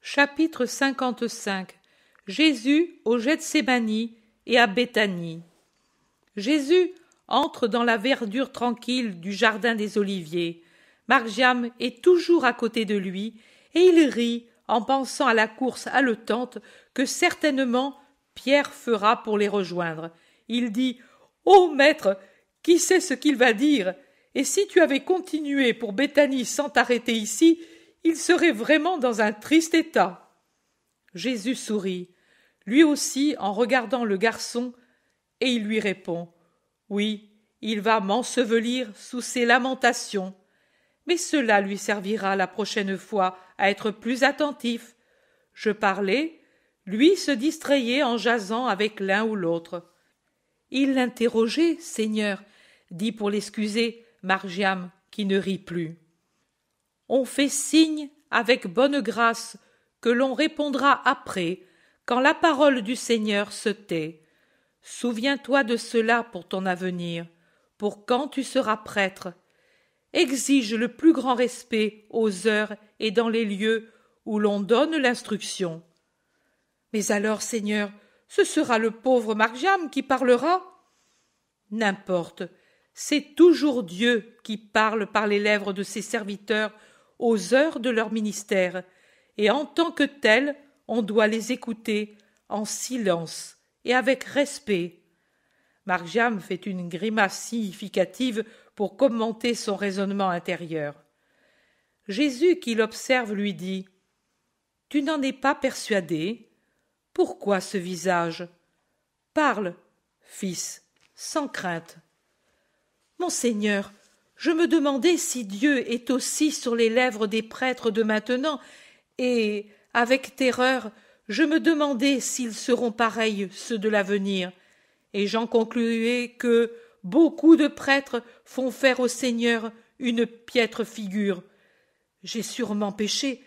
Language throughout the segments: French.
Chapitre 55. Jésus au Gethsémani et à Béthanie. Jésus entre dans la verdure tranquille du jardin des Oliviers. Margiam est toujours à côté de lui, et il rit en pensant à la course haletante que certainement Pierre fera pour les rejoindre. Il dit « Ô maître, qui sait ce qu'il va dire? Et si tu avais continué pour Béthanie sans t'arrêter ici, il serait vraiment dans un triste état. » Jésus sourit, lui aussi en regardant le garçon, et il lui répond « Oui, il va m'ensevelir sous ses lamentations, mais cela lui servira la prochaine fois à être plus attentif. » Je parlais, lui se distrayait en jasant avec l'un ou l'autre. « Il l'interrogeait, Seigneur, » dit pour l'excuser Margiam, qui ne rit plus. On fait signe avec bonne grâce que l'on répondra après, quand la parole du Seigneur se tait. Souviens-toi de cela pour ton avenir, pour quand tu seras prêtre. Exige le plus grand respect aux heures et dans les lieux où l'on donne l'instruction. Mais alors, Seigneur, ce sera le pauvre Margiam qui parlera? N'importe, c'est toujours Dieu qui parle par les lèvres de ses serviteurs aux heures de leur ministère, et en tant que tel, on doit les écouter en silence et avec respect. Margiam fait une grimace significative pour commenter son raisonnement intérieur. Jésus, qui l'observe, lui dit « Tu n'en es pas persuadé? Pourquoi ce visage? Parle, fils, sans crainte. » Monseigneur, je me demandais si Dieu est aussi sur les lèvres des prêtres de maintenant, et, avec terreur, je me demandais s'ils seront pareils ceux de l'avenir, et j'en concluais que beaucoup de prêtres font faire au Seigneur une piètre figure. J'ai sûrement péché,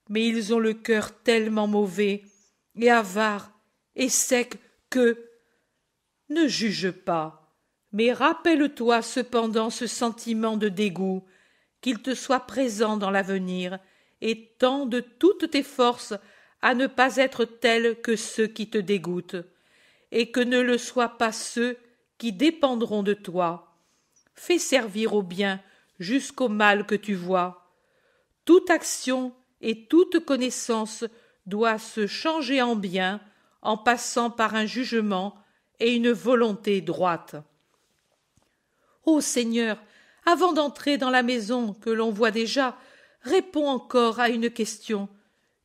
mais ils ont le cœur tellement mauvais, et avare, et sec que… Ne juge pas. Mais rappelle-toi cependant ce sentiment de dégoût, qu'il te soit présent dans l'avenir, et tends de toutes tes forces à ne pas être tel que ceux qui te dégoûtent, et que ne le soient pas ceux qui dépendront de toi. Fais servir au bien jusqu'au mal que tu vois. Toute action et toute connaissance doit se changer en bien en passant par un jugement et une volonté droite. Ô Seigneur, avant d'entrer dans la maison que l'on voit déjà, réponds encore à une question.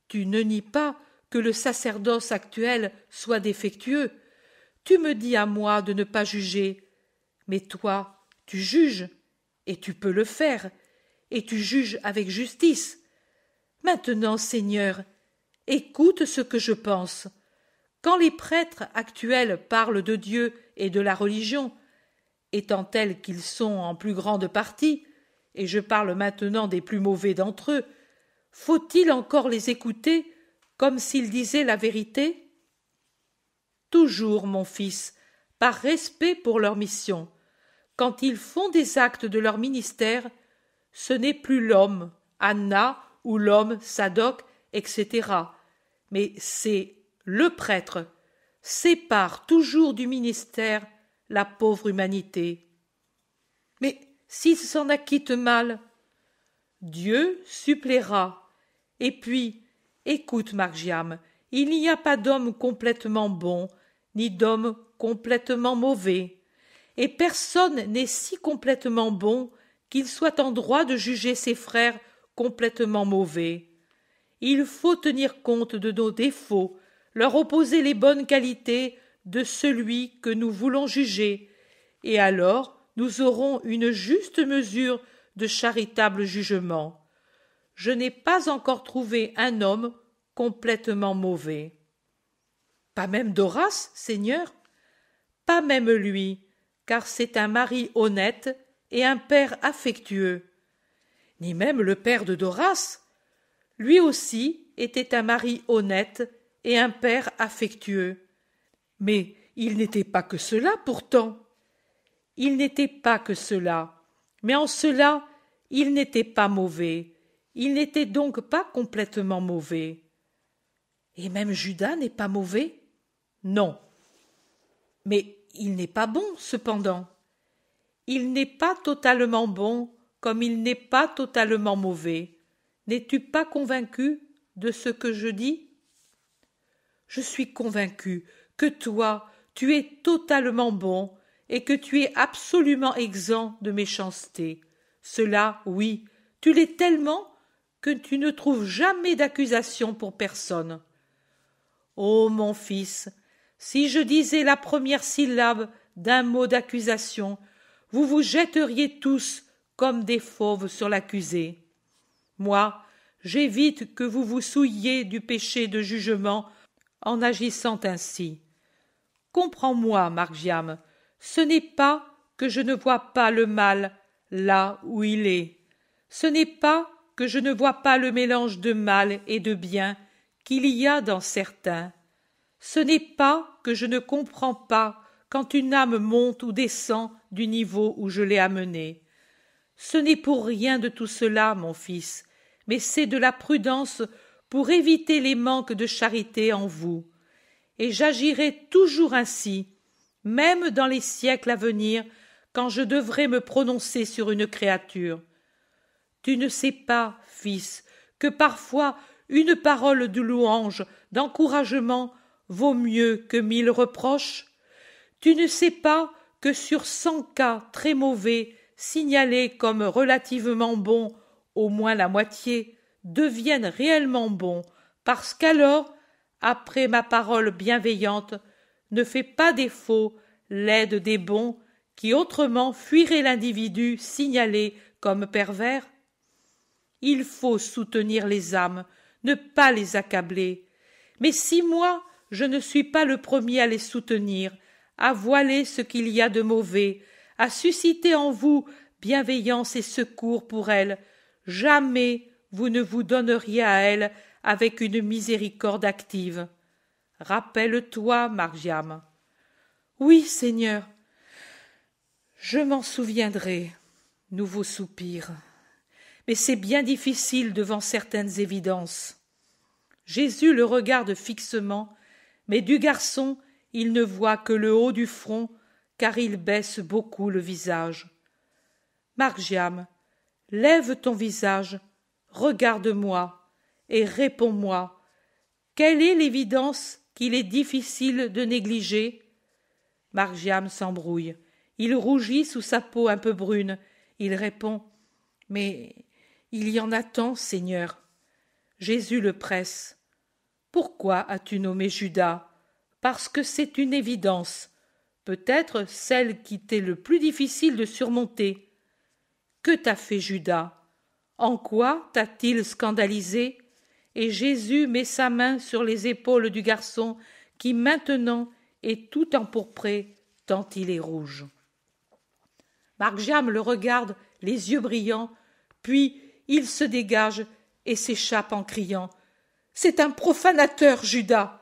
Tu ne nies pas que le sacerdoce actuel soit défectueux. Tu me dis à moi de ne pas juger. Mais toi, tu juges, et tu peux le faire, et tu juges avec justice. Maintenant, Seigneur, écoute ce que je pense. Quand les prêtres actuels parlent de Dieu et de la religion, étant tels qu'ils sont en plus grande partie, et je parle maintenant des plus mauvais d'entre eux, faut-il encore les écouter comme s'ils disaient la vérité? Toujours, mon fils, par respect pour leur mission. Quand ils font des actes de leur ministère, ce n'est plus l'homme, Anna, ou l'homme, Sadoc, etc., mais c'est le prêtre. Sépare toujours du ministère la pauvre humanité. Mais s'ils s'en acquittent mal, Dieu suppléera. Et puis, écoute, Margiam, il n'y a pas d'homme complètement bon, ni d'homme complètement mauvais, et personne n'est si complètement bon qu'il soit en droit de juger ses frères complètement mauvais. Il faut tenir compte de nos défauts, leur opposer les bonnes qualités de celui que nous voulons juger, et alors nous aurons une juste mesure de charitable jugement. Je n'ai pas encore trouvé un homme complètement mauvais. Pas même d'Horace, Seigneur? Pas même lui, car c'est un mari honnête et un père affectueux. Ni même le père de d'Horace? Lui aussi était un mari honnête et un père affectueux. Mais il n'était pas que cela pourtant. Il n'était pas que cela, mais en cela il n'était pas mauvais. Il n'était donc pas complètement mauvais. Et même Judas n'est pas mauvais? Non. Mais il n'est pas bon, cependant. Il n'est pas totalement bon, comme il n'est pas totalement mauvais. N'es-tu pas convaincu de ce que je dis? Je suis convaincu que toi, tu es totalement bon et que tu es absolument exempt de méchanceté. Cela, oui, tu l'es tellement que tu ne trouves jamais d'accusation pour personne. Ô mon fils, si je disais la première syllabe d'un mot d'accusation, vous vous jetteriez tous comme des fauves sur l'accusé. Moi, j'évite que vous vous souilliez du péché de jugement en agissant ainsi. Comprends-moi, Margiam, ce n'est pas que je ne vois pas le mal là où il est. Ce n'est pas que je ne vois pas le mélange de mal et de bien qu'il y a dans certains. Ce n'est pas que je ne comprends pas quand une âme monte ou descend du niveau où je l'ai amenée. Ce n'est pour rien de tout cela, mon fils, mais c'est de la prudence pour éviter les manques de charité en vous. Et j'agirai toujours ainsi, même dans les siècles à venir, quand je devrai me prononcer sur une créature. Tu ne sais pas, fils, que parfois une parole de louange, d'encouragement, vaut mieux que 1000 reproches? Tu ne sais pas que sur 100 cas très mauvais, signalés comme relativement bons, au moins la moitié, deviennent réellement bons, parce qu'alors, après ma parole bienveillante, ne fait pas défaut l'aide des bons, qui autrement fuiraient l'individu signalé comme pervers? Il faut soutenir les âmes, ne pas les accabler. Mais si moi, je ne suis pas le premier à les soutenir, à voiler ce qu'il y a de mauvais, à susciter en vous bienveillance et secours pour elles, jamais vous ne vous donneriez à elles avec une miséricorde active. Rappelle-toi, Margiam. Oui, Seigneur, je m'en souviendrai. Nouveau soupir. Mais c'est bien difficile devant certaines évidences. Jésus le regarde fixement, mais du garçon il ne voit que le haut du front, car il baisse beaucoup le visage. Margiam, lève ton visage, regarde-moi, et réponds-moi. Quelle est l'évidence qu'il est difficile de négliger? Margiam s'embrouille. Il rougit sous sa peau un peu brune. Il répond: Mais il y en a tant, Seigneur. Jésus le presse. Pourquoi as-tu nommé Judas? Parce que c'est une évidence, peut-être celle qui t'est le plus difficile de surmonter. Que t'a fait Judas? En quoi t'a-t-il scandalisé? Et Jésus met sa main sur les épaules du garçon qui maintenant est tout empourpré tant il est rouge. Margiam le regarde, les yeux brillants, puis il se dégage et s'échappe en criant: C'est un profanateur, Judas!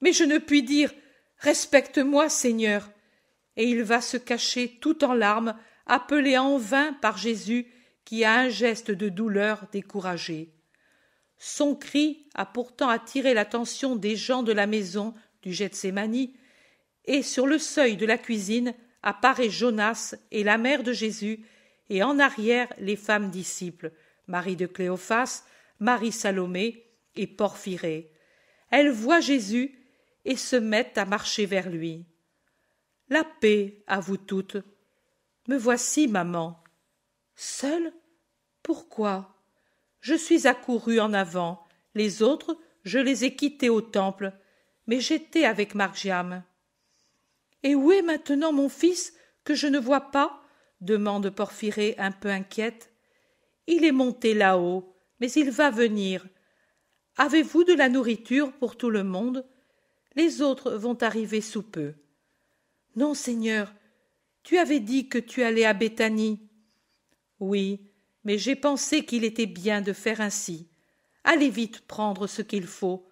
Mais je ne puis dire: Respecte-moi, Seigneur! Et il va se cacher tout en larmes, appelé en vain par Jésus, qui a un geste de douleur découragé. Son cri a pourtant attiré l'attention des gens de la maison du Gethsémani, et sur le seuil de la cuisine apparaît Jonas et la mère de Jésus, et en arrière les femmes disciples, Marie de Cléophas, Marie Salomé et Porphyrée. Elles voient Jésus et se mettent à marcher vers lui. La paix à vous toutes. Me voici, maman. Seule? Pourquoi? Je suis accourue en avant. Les autres, je les ai quittés au temple, mais j'étais avec Margiam. Et où est maintenant mon fils que je ne vois pas? Demande Porphyrée un peu inquiète. Il est monté là-haut, mais il va venir. Avez-vous de la nourriture pour tout le monde? Les autres vont arriver sous peu. Non, Seigneur, tu avais dit que tu allais à Béthanie. Oui, mais j'ai pensé qu'il était bien de faire ainsi. Allez vite prendre ce qu'il faut.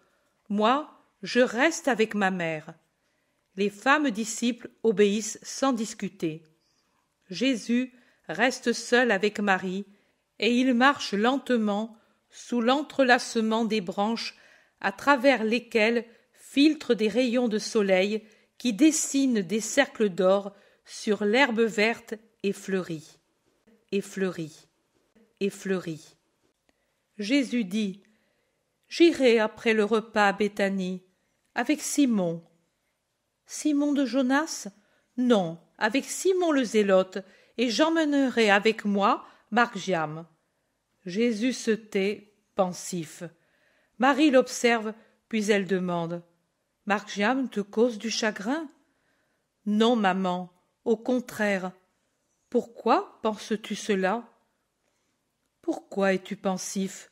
Moi, je reste avec ma mère. Les femmes disciples obéissent sans discuter. Jésus reste seul avec Marie, et il marche lentement, sous l'entrelacement des branches, à travers lesquels filtrent des rayons de soleil qui dessinent des cercles d'or sur l'herbe verte et fleurie, et fleurie, et fleurie. Jésus dit: J'irai après le repas à Béthanie, avec Simon. Simon de Jonas? Non, avec Simon le Zélote, et j'emmènerai avec moi Marc-Jam. Jésus se tait, pensif. Marie l'observe, puis elle demande: Marc-Jam te cause du chagrin? Non, maman, au contraire. Pourquoi penses-tu cela? Pourquoi es-tu pensif?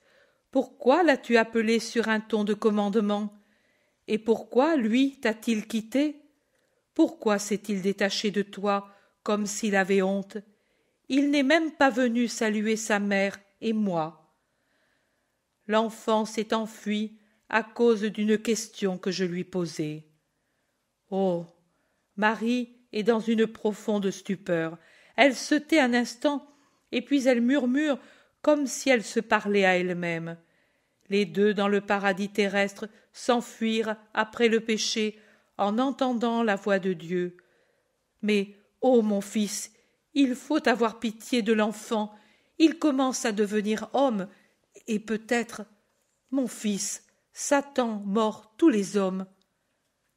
Pourquoi l'as-tu appelé sur un ton de commandement? Et pourquoi, lui, t'a-t-il quitté? Pourquoi s'est-il détaché de toi, comme s'il avait honte? Il n'est même pas venu saluer sa mère et moi. L'enfant s'est enfui à cause d'une question que je lui posai. Oh! Marie est dans une profonde stupeur. Elle se tait un instant, et puis elle murmure comme si elle se parlait à elle-même. Les deux dans le paradis terrestre s'enfuirent après le péché en entendant la voix de Dieu. Mais, ô mon fils, il faut avoir pitié de l'enfant. Il commence à devenir homme, et peut-être, mon fils, Satan mord tous les hommes.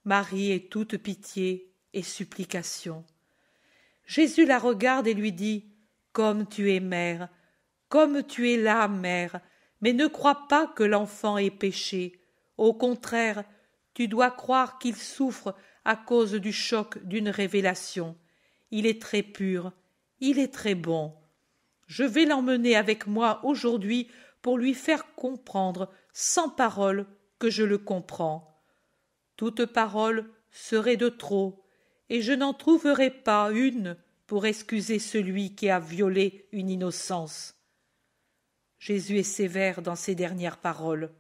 Marie est toute pitié et supplication. Jésus la regarde et lui dit: Comme tu es mère, comme tu es là, mère, mais ne crois pas que l'enfant ait péché. Au contraire, tu dois croire qu'il souffre à cause du choc d'une révélation. Il est très pur, il est très bon. Je vais l'emmener avec moi aujourd'hui pour lui faire comprendre, sans parole, que je le comprends. Toute parole serait de trop, et je n'en trouverai pas une pour excuser celui qui a violé une innocence. Jésus est sévère dans ses dernières paroles.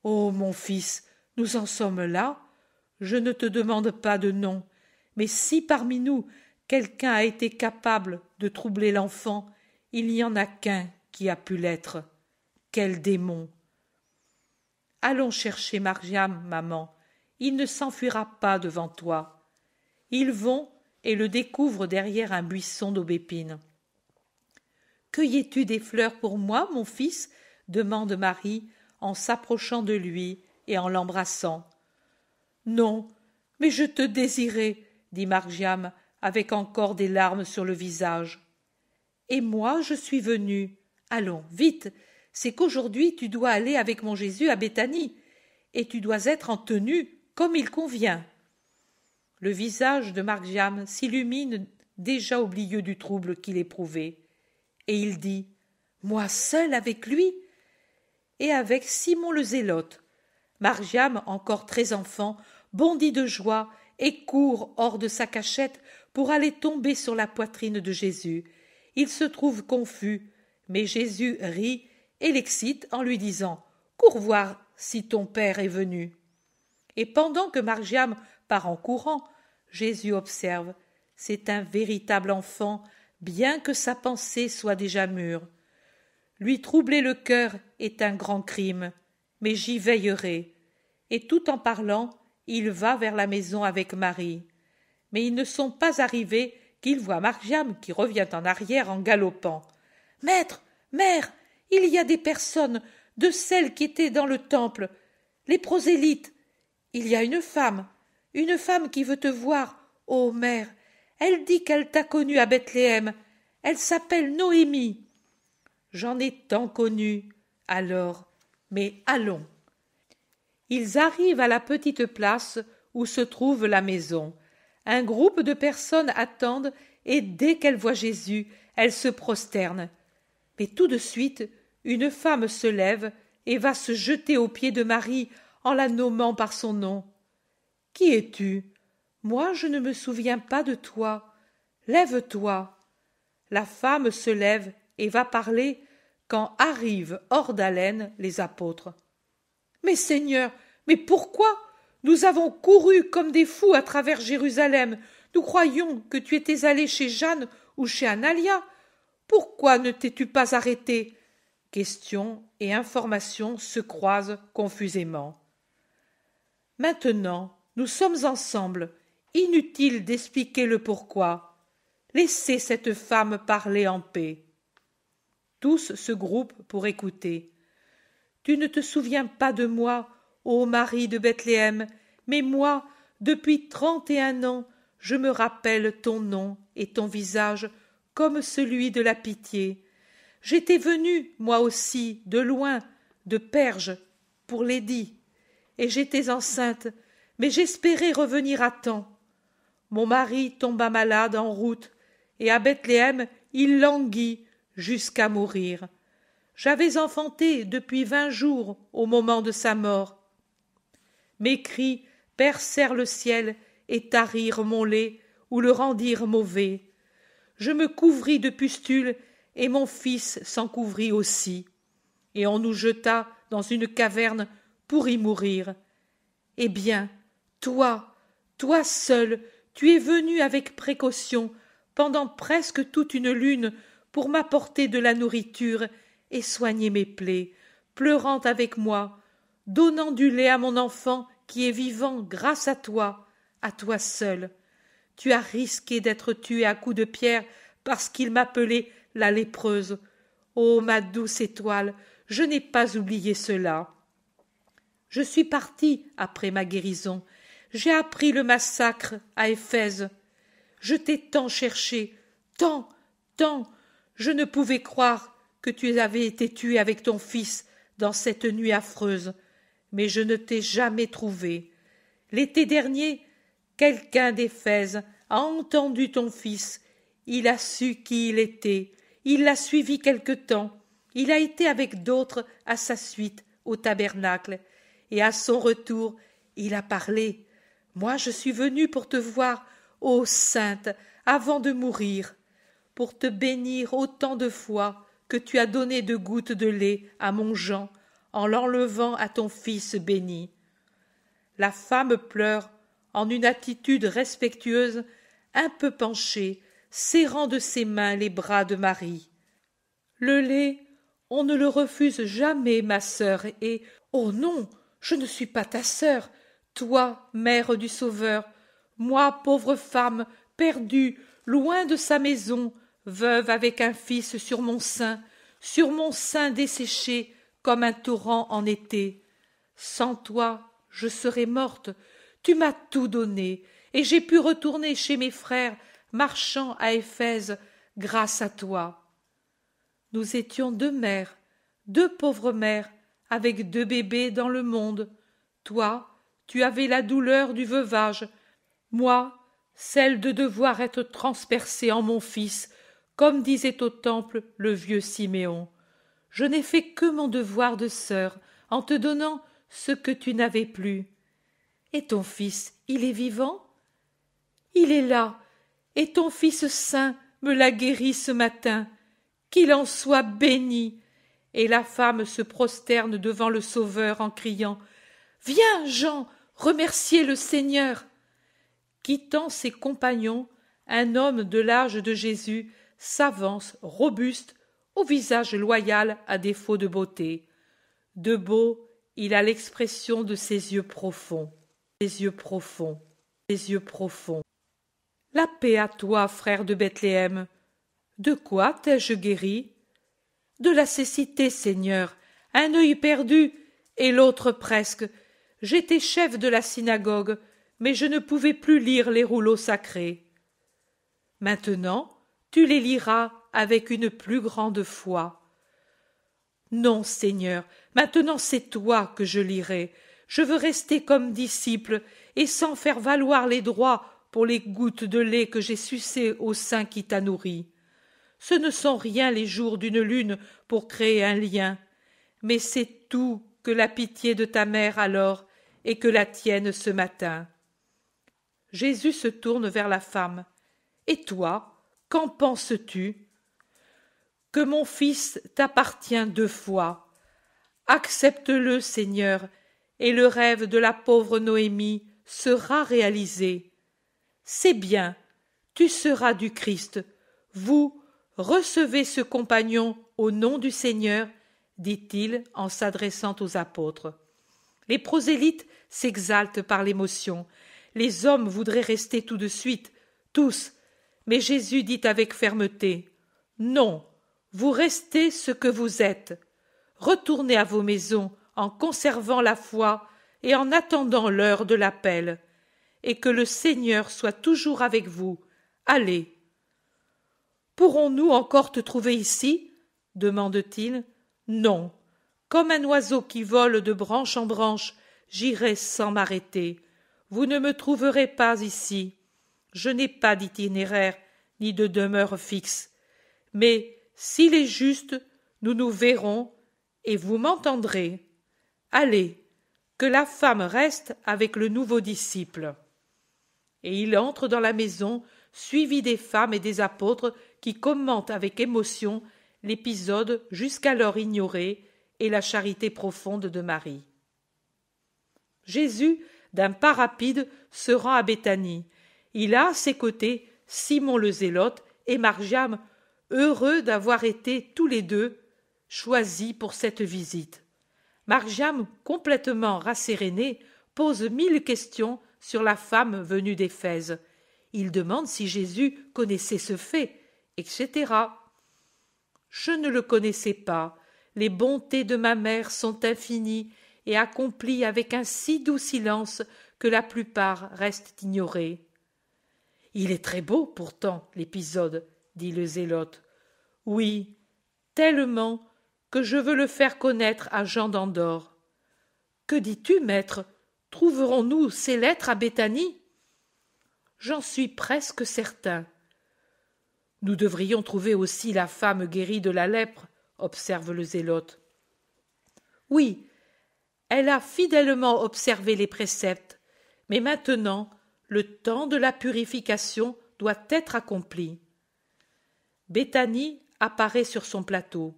Ô mon fils, nous en sommes là. Je ne te demande pas de nom, mais si parmi nous quelqu'un a été capable de troubler l'enfant, il n'y en a qu'un qui a pu l'être. Quel démon! Allons chercher Marc-Jam, maman. Il ne s'enfuira pas devant toi. Ils vont et le découvrent derrière un buisson d'aubépines. Cueillais-tu des fleurs pour moi, mon fils? Demande Marie en s'approchant de lui et en l'embrassant. Non, mais je te désirais, dit Marc-Jam avec encore des larmes sur le visage. Et moi, je suis venue. Allons, vite, c'est qu'aujourd'hui tu dois aller avec mon Jésus à Béthanie, et tu dois être en tenue comme il convient. Le visage de Marc-Jam s'illumine, déjà oublieux du trouble qu'il éprouvait, et il dit: Moi seul avec lui? Et avec Simon le Zélote. Marc-Jam, encore très enfant, bondit de joie et court hors de sa cachette pour aller tomber sur la poitrine de Jésus. Il se trouve confus, mais Jésus rit et l'excite en lui disant: Cours voir si ton père est venu. Et pendant que Marc-Jam part en courant, Jésus observe: c'est un véritable enfant, bien que sa pensée soit déjà mûre. Lui troubler le cœur est un grand crime, mais j'y veillerai. Et tout en parlant, il va vers la maison avec Marie. Mais ils ne sont pas arrivés qu'il voit Marc-Jam qui revient en arrière en galopant. « Maître, mère, il y a des personnes, de celles qui étaient dans le temple, les prosélytes. Il y a une femme qui veut te voir, ô mère. Elle dit qu'elle t'a connue à Bethléem. Elle s'appelle Noémie. » J'en ai tant connu, alors, mais allons. Ils arrivent à la petite place où se trouve la maison. Un groupe de personnes attendent et dès qu'elles voient Jésus, elles se prosternent. Mais tout de suite, une femme se lève et va se jeter aux pieds de Marie en la nommant par son nom. « Qui es-tu? Moi, je ne me souviens pas de toi. Lève-toi. » La femme se lève et va parler quand arrivent hors d'haleine les apôtres. « Mais Seigneur, mais pourquoi? Nous avons couru comme des fous à travers Jérusalem. Nous croyions que tu étais allé chez Jeanne ou chez Analia. Pourquoi ne t'es-tu pas arrêté? Questions et informations se croisent confusément. Maintenant, nous sommes ensemble. Inutile d'expliquer le pourquoi. Laissez cette femme parler en paix. Tous se groupent pour écouter. Tu ne te souviens pas de moi, ô Marie de Bethléem, mais moi, depuis 31 ans, je me rappelle ton nom et ton visage comme celui de la pitié. J'étais venue, moi aussi, de loin, de Perge, pour Lydie, et j'étais enceinte, mais j'espérais revenir à temps. Mon mari tomba malade en route, et à Bethléem il languit jusqu'à mourir. J'avais enfanté depuis 20 jours au moment de sa mort. Mes cris percèrent le ciel et tarirent mon lait ou le rendirent mauvais. Je me couvris de pustules et mon fils s'en couvrit aussi, et on nous jeta dans une caverne pour y mourir. Eh bien, toi seul, tu es venu avec précaution pendant presque toute une lune pour m'apporter de la nourriture et soigner mes plaies, pleurant avec moi, donnant du lait à mon enfant qui est vivant grâce à toi seul. Tu as risqué d'être tué à coups de pierre parce qu'il m'appelait la lépreuse. Ô ma douce étoile, je n'ai pas oublié cela. Je suis partie après ma guérison. J'ai appris le massacre à Éphèse. Je t'ai tant cherché, tant. Je ne pouvais croire que tu avais été tué avec ton fils dans cette nuit affreuse, mais je ne t'ai jamais trouvé. L'été dernier, quelqu'un d'Éphèse a entendu ton fils. Il a su qui il était. Il l'a suivi quelque temps. Il a été avec d'autres à sa suite au tabernacle. Et à son retour, il a parlé. Moi, je suis venu pour te voir, ô sainte, avant de mourir, pour te bénir autant de fois que tu as donné de gouttes de lait à mon Jean en l'enlevant à ton fils béni. La femme pleure en une attitude respectueuse, un peu penchée, serrant de ses mains les bras de Marie. Le lait, on ne le refuse jamais, ma sœur, et oh non, je ne suis pas ta sœur, toi, mère du Sauveur, moi, pauvre femme, perdue, loin de sa maison, veuve avec un fils sur mon sein desséché comme un torrent en été. Sans toi, je serais morte. Tu m'as tout donné, et j'ai pu retourner chez mes frères, marchant à Éphèse, grâce à toi. Nous étions 2 mères, 2 pauvres mères, avec 2 bébés dans le monde. Toi, tu avais la douleur du veuvage, moi, celle de devoir être transpercée en mon fils, comme disait au temple le vieux Siméon. Je n'ai fait que mon devoir de sœur, en te donnant ce que tu n'avais plus. Et ton fils, il est vivant? Il est là, et ton fils saint me l'a guéri ce matin. Qu'il en soit béni. Et la femme se prosterne devant le Sauveur en criant « Viens, Jean, remercier le Seigneur !» Quittant ses compagnons, un homme de l'âge de Jésus s'avance robuste, au visage loyal à défaut de beauté. De beau, il a l'expression de ses yeux profonds, des yeux profonds, des yeux profonds. La paix à toi, frère de Bethléem. De quoi t'ai-je guéri? De la cécité, Seigneur, un œil perdu et l'autre presque. J'étais chef de la synagogue, mais je ne pouvais plus lire les rouleaux sacrés. Maintenant, tu les liras avec une plus grande foi. Non, Seigneur, maintenant c'est toi que je lirai. Je veux rester comme disciple et sans faire valoir les droits pour les gouttes de lait que j'ai sucées au sein qui t'a nourri. Ce ne sont rien les jours d'une lune pour créer un lien, mais c'est tout que la pitié de ta mère alors et que la tienne ce matin. Jésus se tourne vers la femme. Et toi, qu'en penses-tu? Que mon fils t'appartient 2 fois. Accepte-le, Seigneur, et le rêve de la pauvre Noémie sera réalisé. C'est bien, tu seras du Christ. Vous, recevez ce compagnon au nom du Seigneur dit-il en s'adressant aux apôtres. Les prosélytes s'exaltent par l'émotion. Les hommes voudraient rester tout de suite, tous. Mais Jésus dit avec fermeté, « Non, vous restez ce que vous êtes. Retournez à vos maisons en conservant la foi et en attendant l'heure de l'appel. Et que le Seigneur soit toujours avec vous. Allez. » « Pourrons-nous encore te trouver ici ?» demande-t-il. « Non. Comme un oiseau qui vole de branche en branche, j'irai sans m'arrêter. Vous ne me trouverez pas ici. Je n'ai pas d'itinéraire ni de demeure fixe. Mais s'il est juste, nous nous verrons et vous m'entendrez. Allez, que la femme reste avec le nouveau disciple. » Et il entre dans la maison, suivi des femmes et des apôtres qui commentent avec émotion l'épisode jusqu'alors ignoré et la charité profonde de Marie. Jésus, d'un pas rapide, se rend à Béthanie. Il a à ses côtés Simon le Zélote et Marjam, heureux d'avoir été tous les deux choisis pour cette visite. Marjam, complètement rassérénée, pose 1000 questions sur la femme venue d'Éphèse. Il demande si Jésus connaissait ce fait, etc. « Je ne le connaissais pas. Les bontés de ma mère sont infinies et accomplies avec un si doux silence que la plupart restent ignorées. » « Il est très beau, pourtant, l'épisode, » dit le Zélote. « Oui, tellement que je veux le faire connaître à Jean d'Andorre. »« Que dis-tu, maître ? Trouverons-nous ces lettres à Béthanie ?»« J'en suis presque certain. »« Nous devrions trouver aussi la femme guérie de la lèpre, » observe le Zélote. « Oui, elle a fidèlement observé les préceptes, mais maintenant le temps de la purification doit être accompli. » Béthanie apparaît sur son plateau.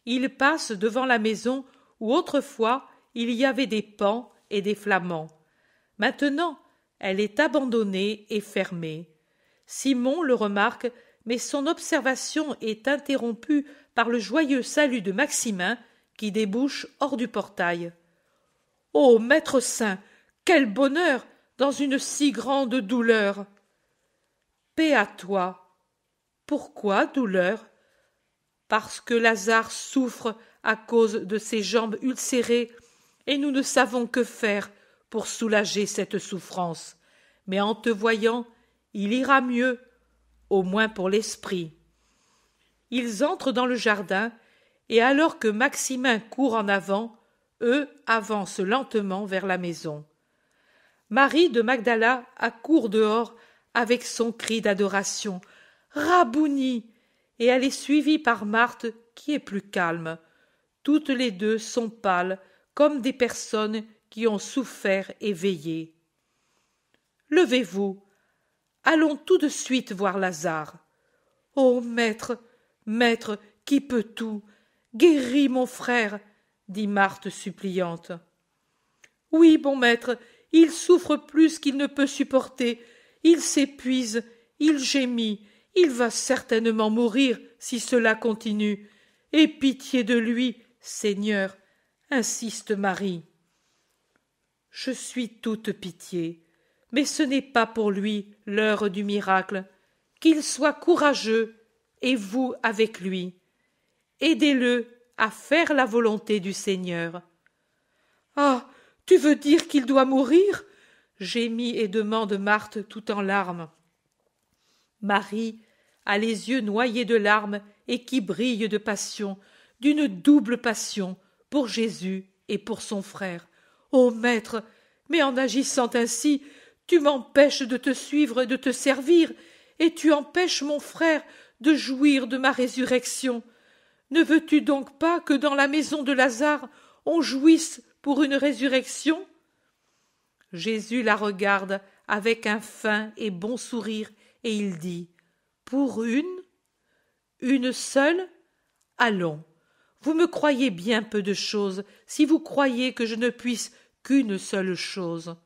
Il passe devant la maison où autrefois il y avait des paons et des flamants. Maintenant, elle est abandonnée et fermée. Simon le remarque, mais son observation est interrompue par le joyeux salut de Maximin qui débouche hors du portail. « Ô Maître Saint, quel bonheur dans une si grande douleur !»« Paix à toi. » »« Pourquoi douleur ? » ?»« Parce que Lazare souffre à cause de ses jambes ulcérées et nous ne savons que faire pour soulager cette souffrance. Mais en te voyant, il ira mieux, au moins pour l'esprit. » Ils entrent dans le jardin, et alors que Maximin court en avant, eux avancent lentement vers la maison. Marie de Magdala accourt dehors avec son cri d'adoration « Rabouni !» et elle est suivie par Marthe qui est plus calme. Toutes les deux sont pâles comme des personnes qui ont souffert et veillé. « Levez-vous, allons tout de suite voir Lazare. »« Ô maître, maître, qui peut tout, guéris mon frère, » dit Marthe suppliante. « Oui, bon maître, il souffre plus qu'il ne peut supporter, il s'épuise, il gémit, il va certainement mourir si cela continue. Aie pitié de lui, Seigneur, » insiste Marie. « Je suis toute pitié, mais ce n'est pas pour lui l'heure du miracle. Qu'il soit courageux, et vous avec lui. Aidez-le à faire la volonté du Seigneur. »« Ah, tu veux dire qu'il doit mourir ?» gémit et demande Marthe tout en larmes. Marie a les yeux noyés de larmes et qui brillent de passion, d'une double passion, pour Jésus et pour son frère. « Ô maître, mais en agissant ainsi, tu m'empêches de te suivre et de te servir, et tu empêches mon frère de jouir de ma résurrection. Ne veux-tu donc pas que dans la maison de Lazare on jouisse pour une résurrection ?» Jésus la regarde avec un fin et bon sourire, et il dit « Pour une seule ? Allons, vous me croyez bien peu de choses, si vous croyez que je ne puisse qu'une seule chose.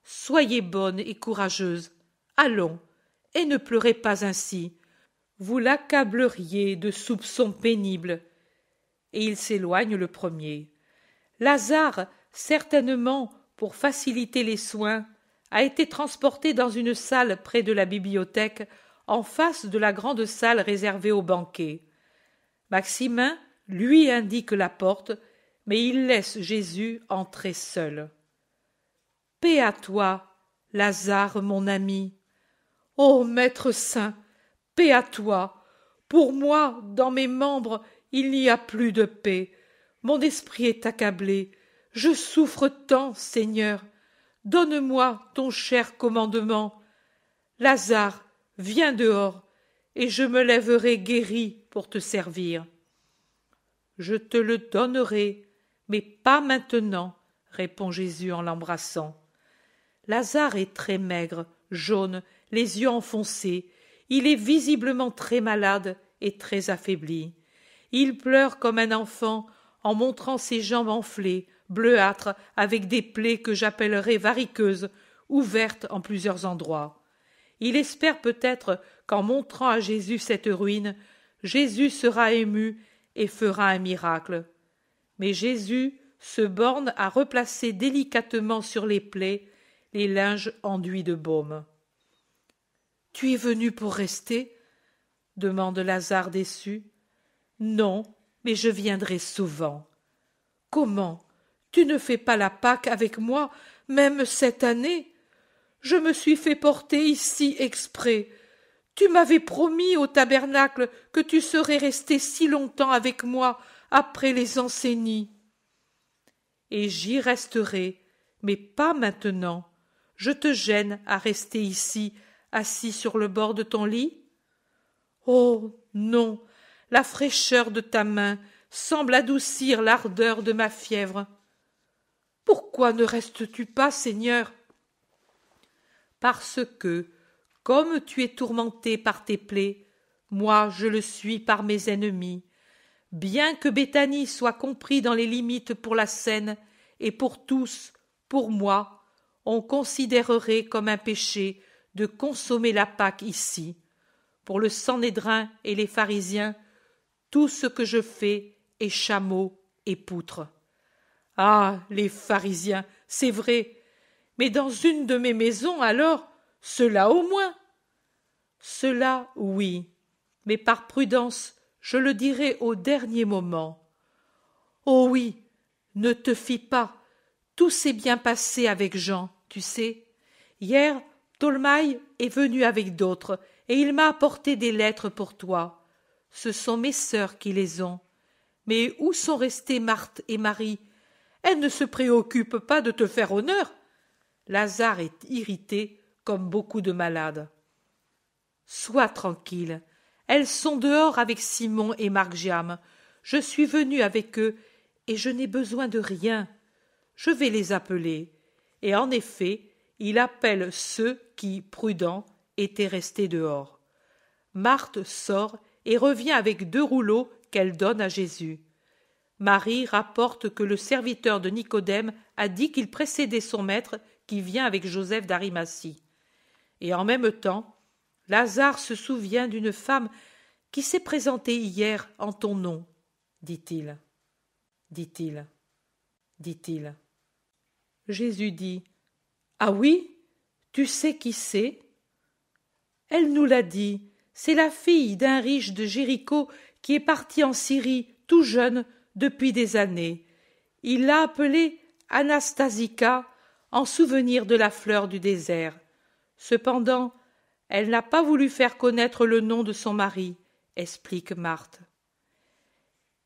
Soyez bonne et courageuse, allons, et ne pleurez pas ainsi. Vous l'accableriez de soupçons pénibles. et il s'éloigne le premier. Lazare, certainement pour faciliter les soins, a été transporté dans une salle près de la bibliothèque, en face de la grande salle réservée aux banquets. Maximin lui indique la porte, mais il laisse Jésus entrer seul. « Paix à toi, Lazare, mon ami. Ô Maître saint, paix à toi. Pour moi, dans mes membres, il n'y a plus de paix. Mon esprit est accablé. Je souffre tant, Seigneur. Donne-moi ton cher commandement. Lazare, viens dehors, et je me lèverai guéri pour te servir. » « Je te le donnerai, mais pas maintenant, » répond Jésus en l'embrassant. Lazare est très maigre, jaune, les yeux enfoncés. Il est visiblement très malade et très affaibli. Il pleure comme un enfant en montrant ses jambes enflées, bleuâtres, avec des plaies que j'appellerais variqueuses, ouvertes en plusieurs endroits. Il espère peut-être qu'en montrant à Jésus cette ruine, Jésus sera ému et fera un miracle. Mais Jésus se borne à replacer délicatement sur les plaies les linges enduits de baume. « Tu es venu pour rester ?» demande Lazare déçu. « Non, mais je viendrai souvent. »« Comment ? Tu ne fais pas la Pâque avec moi, même cette année ? Je me suis fait porter ici exprès. Tu m'avais promis au tabernacle que tu serais resté si longtemps avec moi après les enseignies. »« Et j'y resterai, mais pas maintenant. Je te gêne à rester ici, assis sur le bord de ton lit ? Oh, non, la fraîcheur de ta main semble adoucir l'ardeur de ma fièvre. Pourquoi ne restes-tu pas, Seigneur ? Parce que, comme tu es tourmenté par tes plaies, moi je le suis par mes ennemis. Bien que Béthanie soit compris dans les limites pour la scène, et pour tous, pour moi, on considérerait comme un péché de consommer la Pâque ici. Pour le Sanhédrin et les pharisiens, tout ce que je fais est chameau et poutre. Ah, les pharisiens, c'est vrai, mais dans une de mes maisons alors, cela au moins. Cela, oui, mais par prudence, je le dirai au dernier moment. Oh oui, ne te fie pas, tout s'est bien passé avec Jean, tu sais. Hier, Tolmaï est venu avec d'autres, et il m'a apporté des lettres pour toi. Ce sont mes sœurs qui les ont. Mais où sont restées Marthe et Marie ? Elles ne se préoccupent pas de te faire honneur. Lazare est irrité, comme beaucoup de malades. Sois tranquille. Elles sont dehors avec Simon et Margiam. Je suis venu avec eux, et je n'ai besoin de rien. Je vais les appeler. Et en effet, il appelle ceux qui, prudents, étaient restés dehors. Marthe sort et revient avec 2 rouleaux qu'elle donne à Jésus. Marie rapporte que le serviteur de Nicodème a dit qu'il précédait son maître qui vient avec Joseph d'Arimathie. Et en même temps, Lazare se souvient d'une femme qui s'est présentée hier en ton nom, dit-il. Jésus dit : Ah oui, tu sais qui c'est ? Elle nous l'a dit, c'est la fille d'un riche de Jéricho qui est parti en Syrie tout jeune depuis des années. Il l'a appelée Anastasica en souvenir de la fleur du désert. Cependant, elle n'a pas voulu faire connaître le nom de son mari, explique Marthe.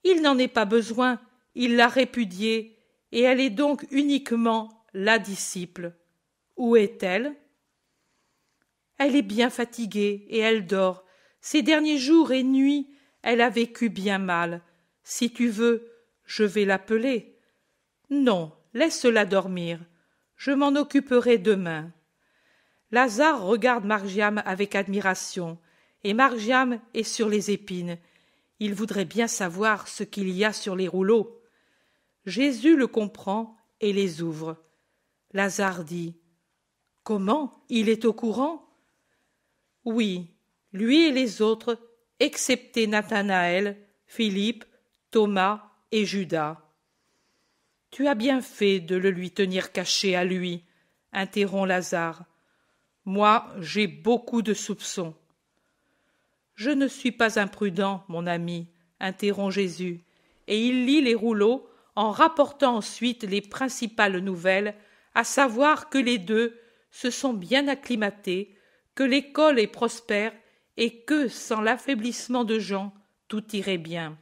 Il n'en est pas besoin, il l'a répudiée, et elle est donc uniquement la disciple. Où est-elle ? Elle est bien fatiguée et elle dort. Ces derniers jours et nuits, elle a vécu bien mal. Si tu veux, je vais l'appeler. Non, laisse-la dormir. Je m'en occuperai demain. Lazare regarde Margiam avec admiration, et Margiam est sur les épines. Il voudrait bien savoir ce qu'il y a sur les rouleaux. Jésus le comprend et les ouvre. Lazare dit : Comment ? Il est au courant ? Oui, lui et les autres, excepté Nathanaël, Philippe, Thomas et Judas. Tu as bien fait de le lui tenir caché à lui, interrompt Lazare. Moi, j'ai beaucoup de soupçons. Je ne suis pas imprudent, mon ami, interrompt Jésus, et il lit les rouleaux en rapportant ensuite les principales nouvelles, à savoir que les deux se sont bien acclimatés, que l'école est prospère et que, sans l'affaiblissement de Jean, tout irait bien.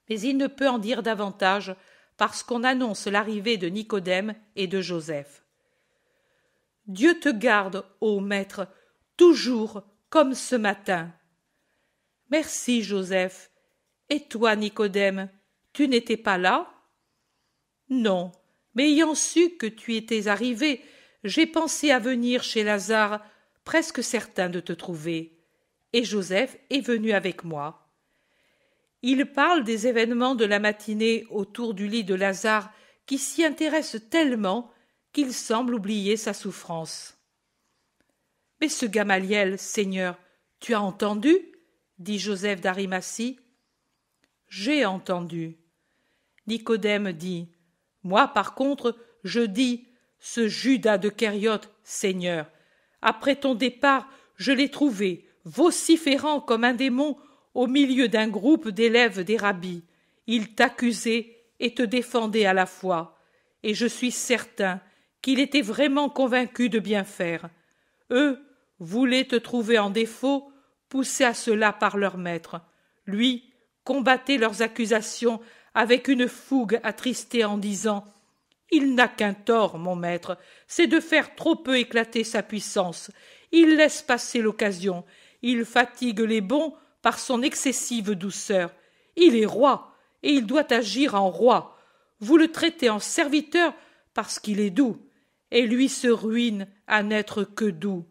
Mais il ne peut en dire davantage parce qu'on annonce l'arrivée de Nicodème et de Joseph. Dieu te garde, ô maître, toujours comme ce matin. Merci, Joseph. Et toi, Nicodème, tu n'étais pas là? Non, mais ayant su que tu étais arrivé, j'ai pensé à venir chez Lazare, presque certain de te trouver. Et Joseph est venu avec moi. Il parle des événements de la matinée autour du lit de Lazare qui s'y intéresse tellement qu'il semble oublier sa souffrance. « Mais ce Gamaliel, Seigneur, tu as entendu ?» dit Joseph d'Arimathie. « J'ai entendu. » Nicodème dit. « Moi, par contre, je dis, ce Judas de Kériote, Seigneur, après ton départ, je l'ai trouvé, vociférant comme un démon, au milieu d'un groupe d'élèves des rabbis. Il t'accusait et te défendait à la fois, et je suis certain qu'il était vraiment convaincu de bien faire. Eux voulaient te trouver en défaut, poussés à cela par leur maître. Lui combattait leurs accusations avec une fougue attristée en disant « Il n'a qu'un tort, mon maître, c'est de faire trop peu éclater sa puissance. Il laisse passer l'occasion, il fatigue les bons par son excessive douceur. Il est roi, et il doit agir en roi. Vous le traitez en serviteur parce qu'il est doux, et lui se ruine à n'être que doux.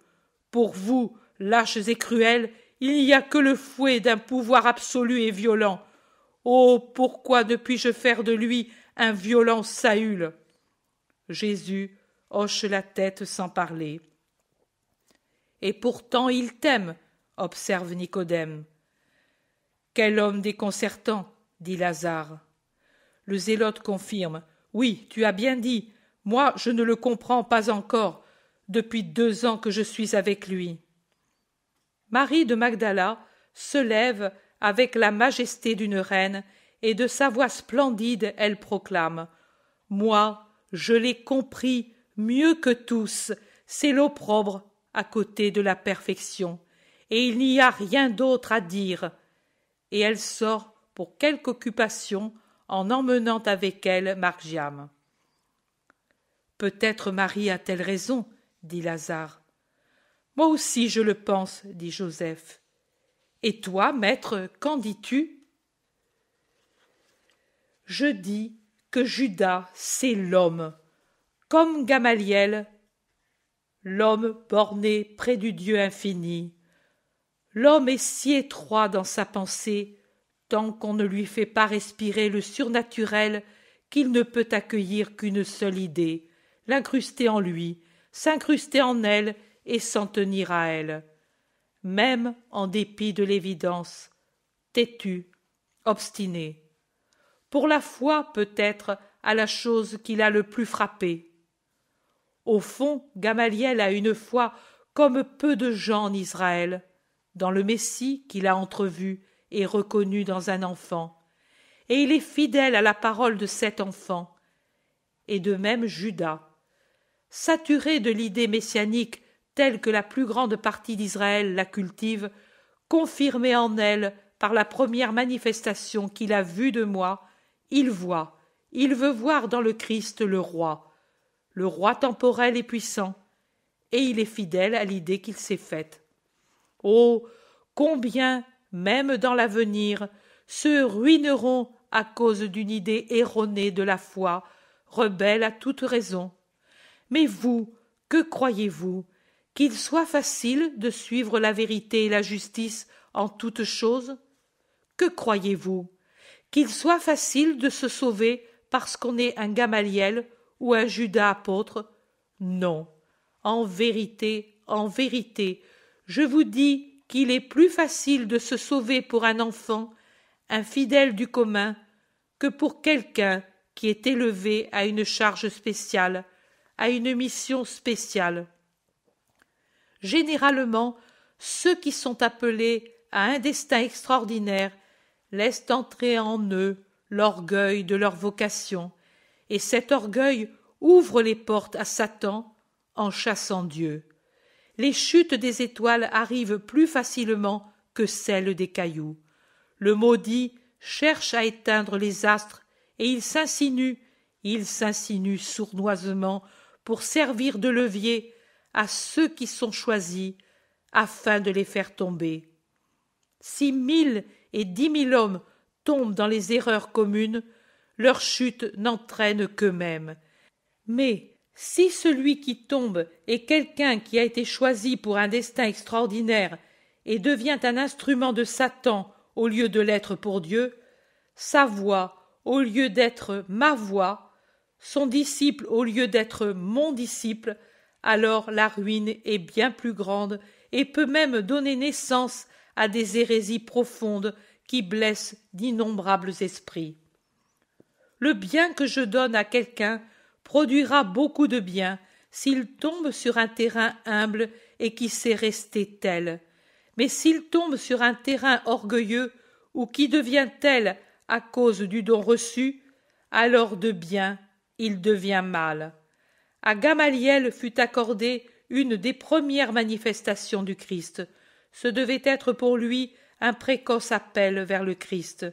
Pour vous, lâches et cruels, il n'y a que le fouet d'un pouvoir absolu et violent. Oh, pourquoi ne puis-je faire de lui un violent Saül ?» Jésus hoche la tête sans parler. « Et pourtant il t'aime, » observe Nicodème. « Quel homme déconcertant, » dit Lazare. Le zélote confirme. « Oui, tu as bien dit. Moi, je ne le comprends pas encore. Depuis 2 ans que je suis avec lui. » Marie de Magdala se lève avec la majesté d'une reine, et de sa voix splendide elle proclame « Moi, je l'ai compris mieux que tous, c'est l'opprobre à côté de la perfection, et il n'y a rien d'autre à dire. » Et elle sort pour quelque occupation en emmenant avec elle Margiam. « Peut-être Marie a-t-elle raison, » dit Lazare. « Moi aussi je le pense, » dit Joseph. « Et toi, maître, qu'en dis-tu » ? « Je dis que Judas, c'est l'homme, comme Gamaliel, l'homme borné près du Dieu infini. L'homme est si étroit dans sa pensée, tant qu'on ne lui fait pas respirer le surnaturel, qu'il ne peut accueillir qu'une seule idée, l'incruster en lui, s'incruster en elle et s'en tenir à elle, même en dépit de l'évidence, têtu, obstiné. Pour la foi, peut-être, à la chose qui l'a le plus frappé. Au fond, Gamaliel a une foi comme peu de gens en Israël, dans le Messie qu'il a entrevu et reconnu dans un enfant, et il est fidèle à la parole de cet enfant, et de même Judas. Saturé de l'idée messianique telle que la plus grande partie d'Israël la cultive, confirmé en elle par la première manifestation qu'il a vue de moi, il voit, il veut voir dans le Christ le roi temporel et puissant, et il est fidèle à l'idée qu'il s'est faite. Oh, combien, même dans l'avenir, se ruineront à cause d'une idée erronée de la foi, rebelle à toute raison. Mais vous, que croyez-vous? Qu'il soit facile de suivre la vérité et la justice en toutes choses? Que croyez-vous? Qu'il soit facile de se sauver parce qu'on est un Gamaliel ou un Judas apôtre? Non. En vérité, je vous dis qu'il est plus facile de se sauver pour un enfant, un fidèle du commun, que pour quelqu'un qui est élevé à une charge spéciale, à une mission spéciale. Généralement, ceux qui sont appelés à un destin extraordinaire laissent entrer en eux l'orgueil de leur vocation, et cet orgueil ouvre les portes à Satan en chassant Dieu. Les chutes des étoiles arrivent plus facilement que celles des cailloux. Le maudit cherche à éteindre les astres et il s'insinue sournoisement pour servir de levier à ceux qui sont choisis afin de les faire tomber. Si 1000 et 10 000 hommes tombent dans les erreurs communes, leur chute n'entraîne qu'eux-mêmes. Mais si celui qui tombe est quelqu'un qui a été choisi pour un destin extraordinaire et devient un instrument de Satan au lieu de l'être pour Dieu, sa voix au lieu d'être ma voix, son disciple au lieu d'être mon disciple, alors la ruine est bien plus grande et peut même donner naissance à des hérésies profondes qui blessent d'innombrables esprits. Le bien que je donne à quelqu'un produira beaucoup de bien s'il tombe sur un terrain humble et qui sait rester tel. Mais s'il tombe sur un terrain orgueilleux ou qui devient tel à cause du don reçu, alors de bien il devient mal. À Gamaliel fut accordée une des premières manifestations du Christ. Ce devait être pour lui un précoce appel vers le Christ.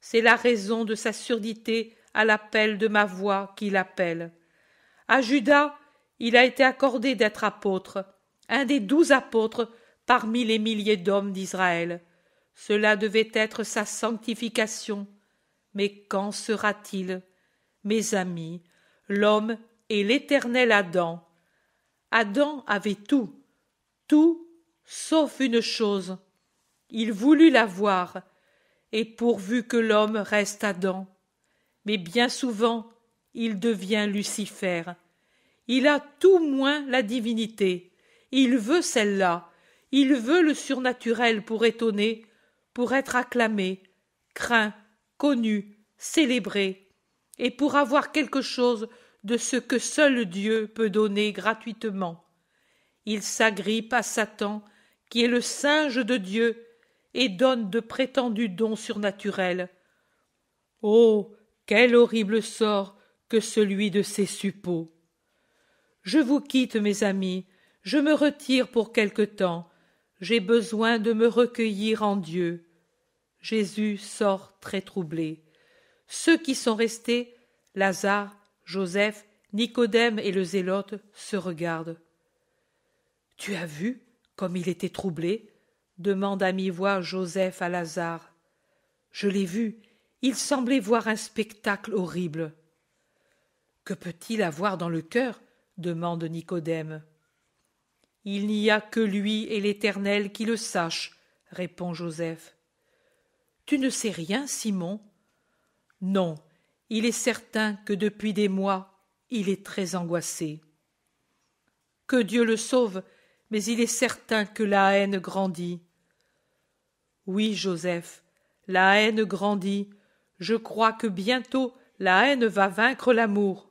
C'est la raison de sa surdité à l'appel de ma voix qui l'appelle. À Judas, il a été accordé d'être apôtre, un des 12 apôtres parmi les milliers d'hommes d'Israël. Cela devait être sa sanctification. Mais quand sera-t-il? Mes amis, l'homme est l'éternel Adam. Adam avait tout sauf une chose. Il voulut l'avoir, et pourvu que l'homme reste Adam. Mais bien souvent, il devient Lucifer. Il a tout moins la divinité. Il veut celle-là. Il veut le surnaturel pour étonner, pour être acclamé, craint, connu, célébré, et pour avoir quelque chose de ce que seul Dieu peut donner gratuitement. Il s'agrippe à Satan, qui est le singe de Dieu, et donne de prétendus dons surnaturels. Oh, quel horrible sort que celui de ces suppôts! Je vous quitte, mes amis, je me retire pour quelque temps. J'ai besoin de me recueillir en Dieu. Jésus sort très troublé. Ceux qui sont restés, Lazare, Joseph, Nicodème et le zélote, se regardent. « Tu as vu comme il était troublé ?» demande à mi-voix Joseph à Lazare. « Je l'ai vu, il semblait voir un spectacle horrible. »« Que peut-il avoir dans le cœur ?» demande Nicodème. « Il n'y a que lui et l'Éternel qui le sachent, » répond Joseph. « Tu ne sais rien, Simon ? » Non, il est certain que depuis des mois, il est très angoissé. « Que Dieu le sauve, mais il est certain que la haine grandit. » « Oui, Joseph, la haine grandit. Je crois que bientôt la haine va vaincre l'amour. »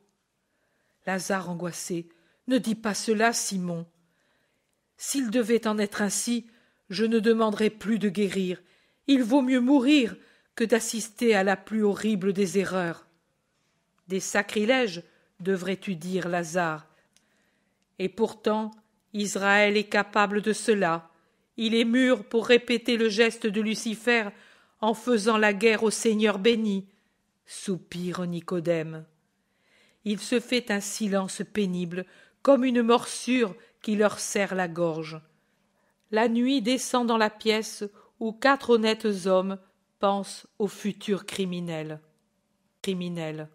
Lazare angoissé. « Ne dis pas cela, Simon. S'il devait en être ainsi, je ne demanderais plus de guérir. Il vaut mieux mourir que d'assister à la plus horrible des erreurs. » Des sacrilèges, devrais-tu dire, Lazare. Et pourtant, Israël est capable de cela. Il est mûr pour répéter le geste de Lucifer en faisant la guerre au Seigneur béni, soupire Nicodème. Il se fait un silence pénible, comme une morsure qui leur serre la gorge. La nuit descend dans la pièce où 4 honnêtes hommes pensent au futur criminel. Criminel.